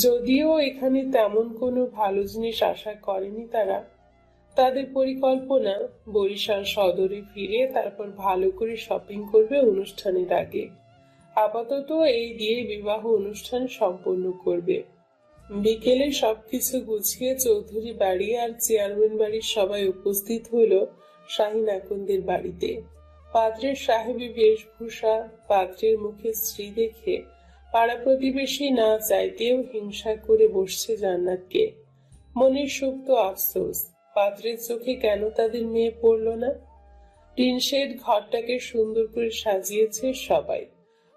যদিও এখানে তেমন কোনো ভালো জিনিস আশা করেনি তারা। তাদের পরিকল্পনা বরিশাল সদরে ফিরে তারপর ভালো করে শপিং করবে অনুষ্ঠানের আগে। আপাতত এই দিয়ে বিবাহ অনুষ্ঠান সম্পন্ন করবে। বিকেলে সবকিছু গুছিয়ে চৌধুরী বাড়ি আর চেয়ারম্যান বাড়ির সবাই উপস্থিত হলো শাহিন আকন্দের বাড়িতে। পাত্রের সাহেবী বেশভূষা, পাত্রের মুখে স্ত্রী দেখে পাড়া প্রতিবেশী না চাইতেও হিংসা করে বসছে জান্নাতকে। মনের সুপ্ত আফসোস, পাত্রের চোখে কেন তাদের মেয়ে পড়ল না। টিনশেড ঘরটাকে সুন্দর করে সাজিয়েছে সবাই।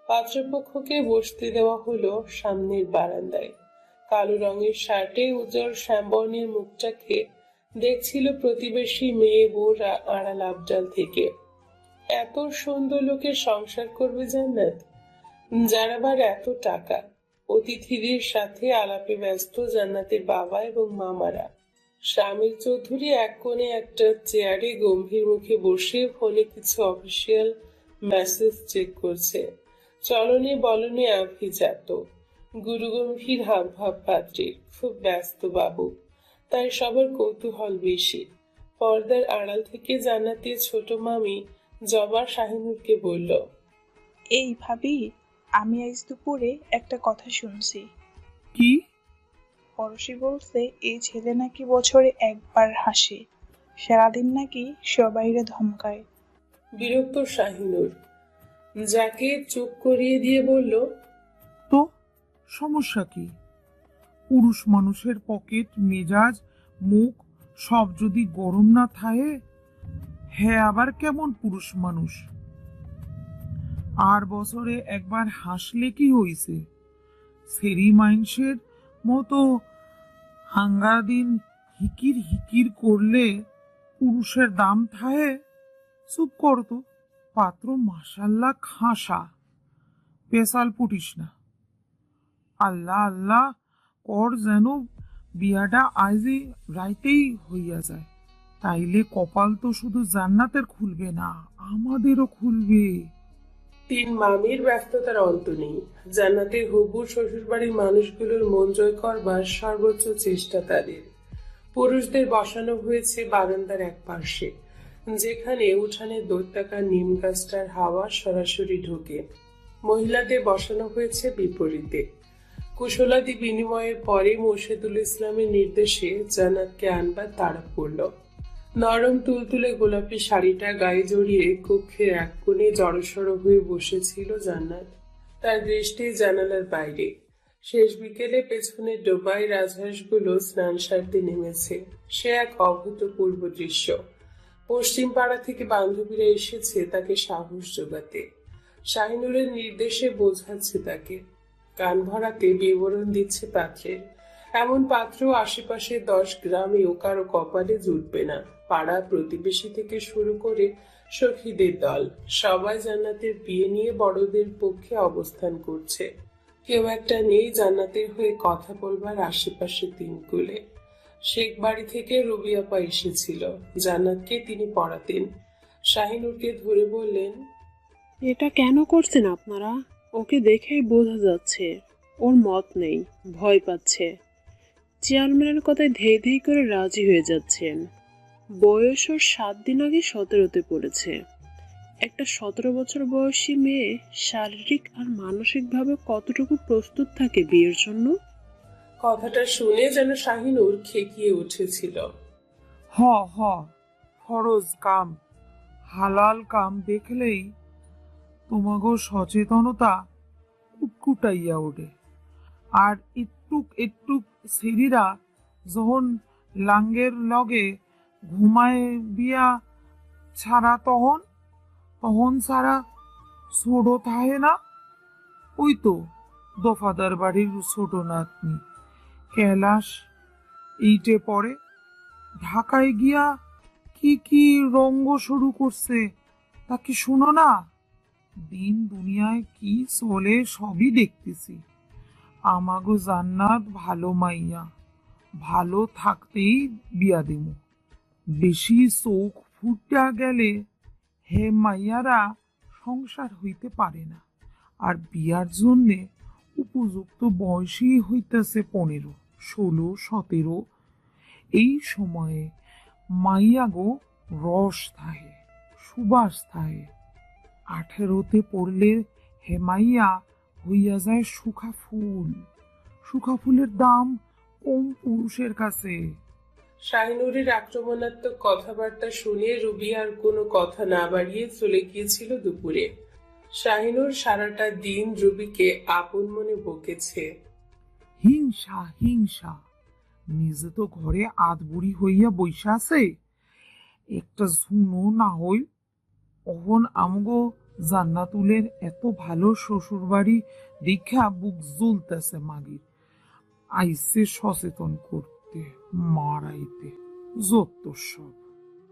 পাত্রপক্ষকে বসতে দেওয়া হলো সামনের বারান্দায়। কালো রঙের শার্টে উজ্জ্বল শ্যামবর্ণের মুখটাকে দেখছিল প্রতিবেশী মেয়ে বউরা আড়াল আবডাল থেকে। এত সুন্দর লোকের সংসার করবে জান্নাত, যার আবার এত টাকা। অতিথিদের সাথে আলাপে ব্যস্ত জান্নাতের বাবা এবং মামারা। শামির চৌধুরী এক কোণে একটা চেয়ারে গম্ভীর মুখে বসে ফোনে কিছু অফিসিয়াল মেসেজ চেক করছে। চলনে বলনে আভিজাত, গুরুগম্ভীর হাবভাব পাত্রের। খুব ব্যস্ত বাবু, তাই সবার কৌতূহল বেশি। পর্দার আড়াল থেকে জান্নাতের ছোট মামি জবা শাহিনুরকে বলল, এই ভাবি, আমি আজ দুপুরে একটা কথা শুনছি। কি? পড়শি বলছে এই ছেলে নাকি বছরে একবার হাসে, সারাদিন নাকি সবাইরে ধমকায়। বিরক্ত শাহিনুর যাকে চুপ করিয়ে দিয়ে বলল, তো সমস্যা কি? পুরুষ মানুষের পকেট, মেজাজ, মুখ সব যদি গরম না থাকে, হ্যাঁ আবার কেমন পুরুষ মানুষ? আর বছরে একবার হাসলে কি হইছে? সেরি মাইন্সের মতো হাঙ্গা দিন হিকির হিকির করলে পুরুষের দাম থাহে? চুপ করতো। পাত্র মাশাল্লাহ খাসা, পেশাল পুটিস না। আল্লাহ আল্লাহ কর যেন বিয়াটা আজই রাইতেই হইয়া যায়, তাইলে কপাল তো শুধু জান্নাতের খুলবে না, আমাদেরও খুলবে। তিন মামির ব্যস্ততার অন্ত নেই। জান্নাতের হবু শ্বশুর বাড়ির মানুষগুলোর মন জয় করবার সর্বোচ্চ চেষ্টা তাদের। পুরুষদের বসানো হয়েছে বারান্দার এক পাশে, যেখানে উঠানে দৈত্যাকার নিম গাছটার হাওয়া সরাসরি ঢোকে। মহিলাদের বসানো হয়েছে বিপরীতে। কুশলাদি বিনিময়ের পরে মোর্শেদুল ইসলামের নির্দেশে জান্নাতকে আনবার তাড়া পড়ল। নরম তুলতুলে গোলাপি শাড়িটা গায়ে জড়িয়ে কক্ষের এক কোণে জড়সড় হয়ে বসেছিল জান্নাত। তার দৃষ্টি জানালার বাইরে। শেষ বিকেলে পেছনে ডোবায় রাজহাঁসগুলো স্নান সারতে নেমেছে। সে এক অভূতপূর্ব দৃশ্য। পশ্চিম পাড়া থেকে বান্ধবীরা এসেছে তাকে সাহস জোগাতে। শাহিনুরের নির্দেশে বোঝাচ্ছে তাকে, কান ভরাতে বিবরণ দিচ্ছে পাত্রের। এমন পাত্র আশেপাশে 10 গ্রামেও কারো কপালে জুটবে না। পাড়া প্রতিবেশী থেকে শুরু করে সখীদের দল সবাই জান্নাতের বিয়ে নিয়ে বড়দের পক্ষে অবস্থান করছে। কেউ একটা নেই জান্নাতের হয়ে কথা বলবার আশেপাশে তিনকুলে। শেখ বাড়ি থেকে রবি আপা এসেছিল, জান্নাতকে তিনি পড়াতেন। শাহিনুরকে ধরে বললেন, এটা কেন করছেন আপনারা? ওকে দেখেই বোঝা যাচ্ছে ওর মত নেই, ভয় পাচ্ছে। চেয়ারম্যানের কথায় ধেই ধেই করে রাজি হয়ে যাচ্ছেন। বয়স ওর 7 দিন আগে 17তে পড়েছে। একটা 17 বছর বয়সী মেয়ে শারীরিক আর মানসিকভাবে কতটুকু প্রস্তুত থাকে বিয়ের জন্য? কথাটা শুনে যেন শাহিনুর খেকিয়ে উঠেছিল। হ হ, ফরজ কাম, হালাল কাম দেখলেই তোমাগো সচেতনতা কুটকুটাইয়া ওঠে। আর একটুক একটুক সেরিরা যখন লাঙ্গের লগে ঘুমায় বিয়া ছাড়া তখন তখন ছাড়া ছোট থাহে না। ওই তো দফাদার বাড়ির ছোট নাতনি कैलाश এইটে পরে ঢাকায় গিয়া কি কি রঙ্গ শুরু করছে তা কি শুনো না? দিন দুনিয়ায় কি চলে সবই দেখতেছি। আমাগো জান্নাত ভালো মাইয়া, ভালো থাকতেই বিয়া দেবো। বেশি চোখ ফুটা গেলে হে মাইয়ারা সংসার হইতে পারে না, আর বিয়ার জন্যে উপযুক্ত বয়সই হইতেছে 15, 16, 17। এই সময়ে মাইয়াগো রস থাহে, সুবাস থাহে। 18তে পড়লে হেমাইয়া হইয়া যায় শুকা ফুল। শুকা ফুলের দাম কম পুরুষের কাছে। শাহিনুরের আক্রমণাত্মক কথাবার্তা শুনে রুবি আর কোনো কথা না বাড়িয়ে চলে গিয়েছিল দুপুরে। শাহিনুর সারাটা দিন রুবিকে আপন মনে বকেছে। হিংসা হিংসা, নিজে তো ঘরে আধ বুড়ি হইয়া বইসা আছে, একটা ঝুনো না হই। অহন আমগো জান্নাতুলের এত ভালো শ্বশুর বাড়ি দেখা বুক জ্বলতেছে মাগির। আইসে সচেতন করতে, মারাইতে, যত সব।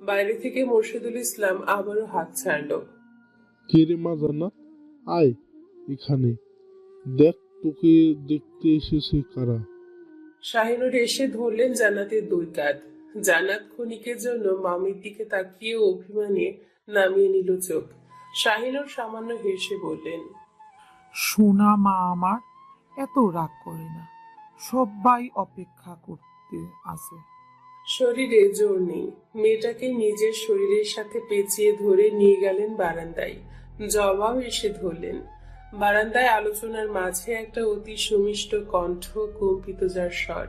বাইরে থেকে মোর্শেদুল ইসলাম আবারও হাত ছাড়ল। কে রে মা জান্নাত, আয় এখানে দেখ, তোকে দেখতে এসেছে কারা। শাহিনুর এসে ধরলেন জান্নাতের দুই কাঁধ। জান্নাত ক্ষণিকের জন্য মামির দিকে তাকিয়ে অভিমানে নামিয়ে নিল চোখ। শাহিনুর সামান্য হেসে বললেন, সোনা মা আমার, এত রাগ করে না, সবাই অপেক্ষা করতে আছে। শরীরে জোর নেই। মেয়েটাকে নিজের শরীরের সাথে পেঁচিয়ে ধরে নিয়ে গেলেন বারান্দায়। জবাব এসে ধরলেন। বারান্দায় আলোচনার মাঝে একটা অতি সুমিষ্ট কণ্ঠ, কম্পিত যার স্বর।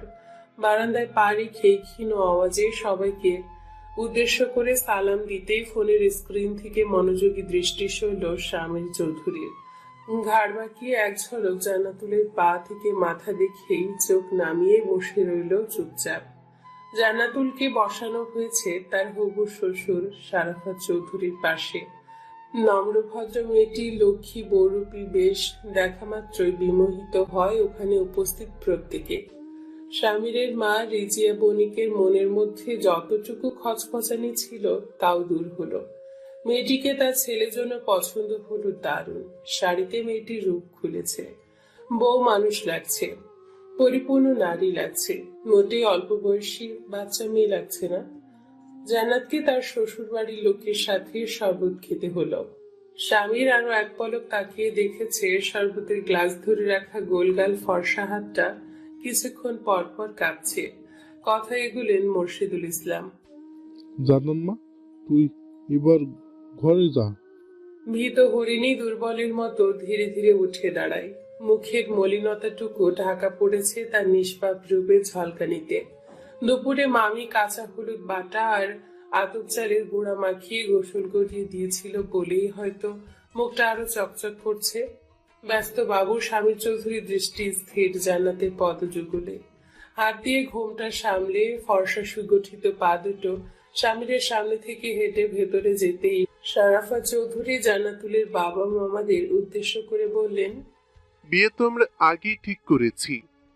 বারান্দায় পা রেখে ক্ষীণ আওয়াজে সবাইকে উদ্দেশ্য করে সালাম দিতেই ফোনের স্ক্রিন থেকে মনোযোগী দৃষ্টি সরল শামির চৌধুরীর। ঘাড় বাঁকিয়ে এক ঝলক জান্নাতুলের পা থেকে মাথা দেখেই চোখ নামিয়ে বসে রইল চুপচাপ। জান্নাতুলকে বসানো হয়েছে তার হবু শ্বশুর শারাফাত চৌধুরীর পাশে। নম্রভদ্র মেয়েটি লক্ষ্মী বৌরূপী বেশ দেখা মাত্রই বিমোহিত হয় ওখানে উপস্থিত প্রত্যেকে। স্বামীরের মা রিজিয়া বণিকের মনের মধ্যে যতটুকু খচখচানি ছিল তাও দূর হলো। মেয়েটিকে তার ছেলের জন্য পছন্দ হলো দারুণ। শাড়িতে মেয়েটির রূপ খুলেছে, বউ মানুষ লাগছে, পরিপূর্ণ নারী লাগছে, মোটেই অল্প বয়সী বাচ্চা মেয়ে লাগছে না। জান্নাতকে তার শ্বশুর বাড়ির লোকের সাথে শরবত খেতে হলো। স্বামীর আরো এক পলক তাকিয়ে দেখেছে শরবতের গ্লাস ধরে রাখা গোলগাল ফর্সা হাতটা কিছুক্ষণ পর পর কাঁপছে। কথা এগুলেন মোর্শেদুল ইসলাম। জানান মা, তুই এবার ঘরে যা। ভীত হরিণী দুর্বলের মতো ধীরে ধীরে উঠে দাঁড়ায়। মুখের মলিনতাটুকু ঢাকা পড়েছে তার নিষ্পাপ রূপের ঝলকানিতে। দুপুরে মামি কাঁচা হলুদ বাটা আর আতপ চালের গুঁড়া মাখিয়ে গোসল করিয়ে দিয়েছিল বলেই হয়তো মুখটা আরো চকচক করছে। ব্যস্ত বাবু স্বামীর চৌধুরীর দৃষ্টি স্থির জান্নাতের পদযুগলে। হাত দিয়ে ঘোমটা সামলে ফর্সা সুগঠিত পা দুটো স্বামীরের সামনে থেকে হেঁটে ভেতরে যেতেই শারাফা চৌধুরী জান্নাতুলের বাবা মামাদের উদ্দেশ্য করে বললেন, বিয়ে তো আমরা আগেই ঠিক করেছি,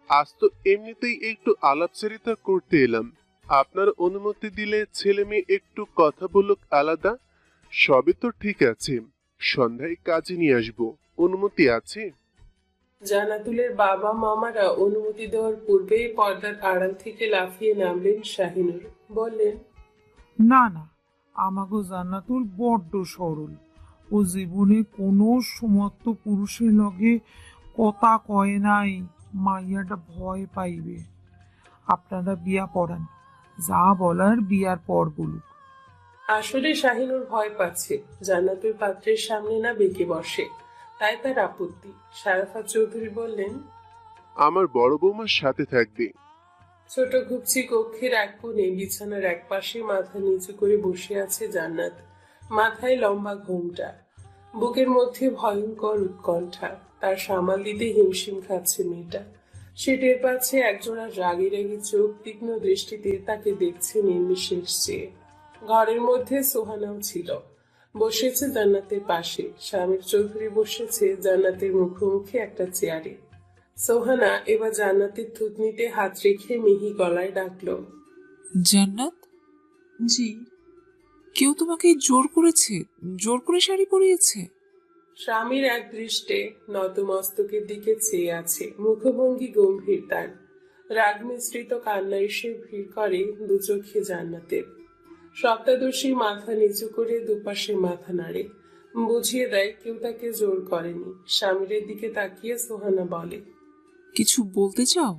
আজ তো এমনিতেই একটু আলাপচারিতা করতে এলাম। আপনার অনুমতি দিলে ছেলে মেয়ে একটু কথা বলুক আলাদা। সবই তো ঠিক আছে, সন্ধ্যায় কাজে নিয়ে আসবো, অনুমতি আছে? জান্নাতুলের বাবা মামারা অনুমতি দেওয়ার পূর্বেই পর্দার আড়াল থেকে লাফিয়ে নামলেন শাহিনুর। বললেন, না না, আমাগো জান্নাতুল বড্ড সরল, ও জীবনে কোনো সমর্থ পুরুষের লগে কথা কয় নাই, মাইয়াটা ভয় পাইবে। আপনারা বিয়া পড়ান, যা বলার বিয়ার পর বলুক। আসলে শাহিনুর ভয় পাচ্ছে জান্নাতুল পাত্রের সামনে না বেঁকে বসে, তাই তার আপত্তি। শারাফাত চৌধুরী বললেন, আমার বড় বৌমার সাথে থাকবে। ছোট ঘুপচি কক্ষের এক কোণে বিছানার এক পাশে মাথা নিচু করে বসে আছে জান্নাত। মাথায় লম্বা ঘোমটা, বুকের মধ্যে ভয়ঙ্কর উৎকণ্ঠা। তার সামাল দিতে হিমশিম খাচ্ছে মেয়েটা। সে টের পাচ্ছে একজোড়া রাগি রাগি চোখ তীক্ষ্ণ দৃষ্টিতে তাকে দেখছে নির্বিশেষ চেয়ে। ঘরের মধ্যে সোহানাও ছিল, বসেছে জান্নাতের পাশে। স্বামীর চৌধুরী বসেছে জান্নাতের মুখোমুখি একটা চেয়ারে। সোহানা এবার জান্নাতের থুতনিতে হাত রেখে মিহি গলায় ডাকলো, জান্নাত, জি। কেউ তোমাকে জোর করেছে? জোর করে শাড়ি পরিয়েছে? স্বামীর এক দৃষ্টে নতমস্তকের দিকে চেয়ে আছে, মুখভঙ্গি গম্ভীর তার। রাগ মিশ্রিত কান্না এসে ভিড় করে দু চোখে জান্নাতের। সপ্তাদশী মাথা নিচু করে দুপাশে মাথা নাড়ে। বুঝিয়ে দেয় কেউ তাকে জোর করেনি। স্বামীরের দিকে তাকিয়ে সোহানা বলে, কিছু বলতে চাও?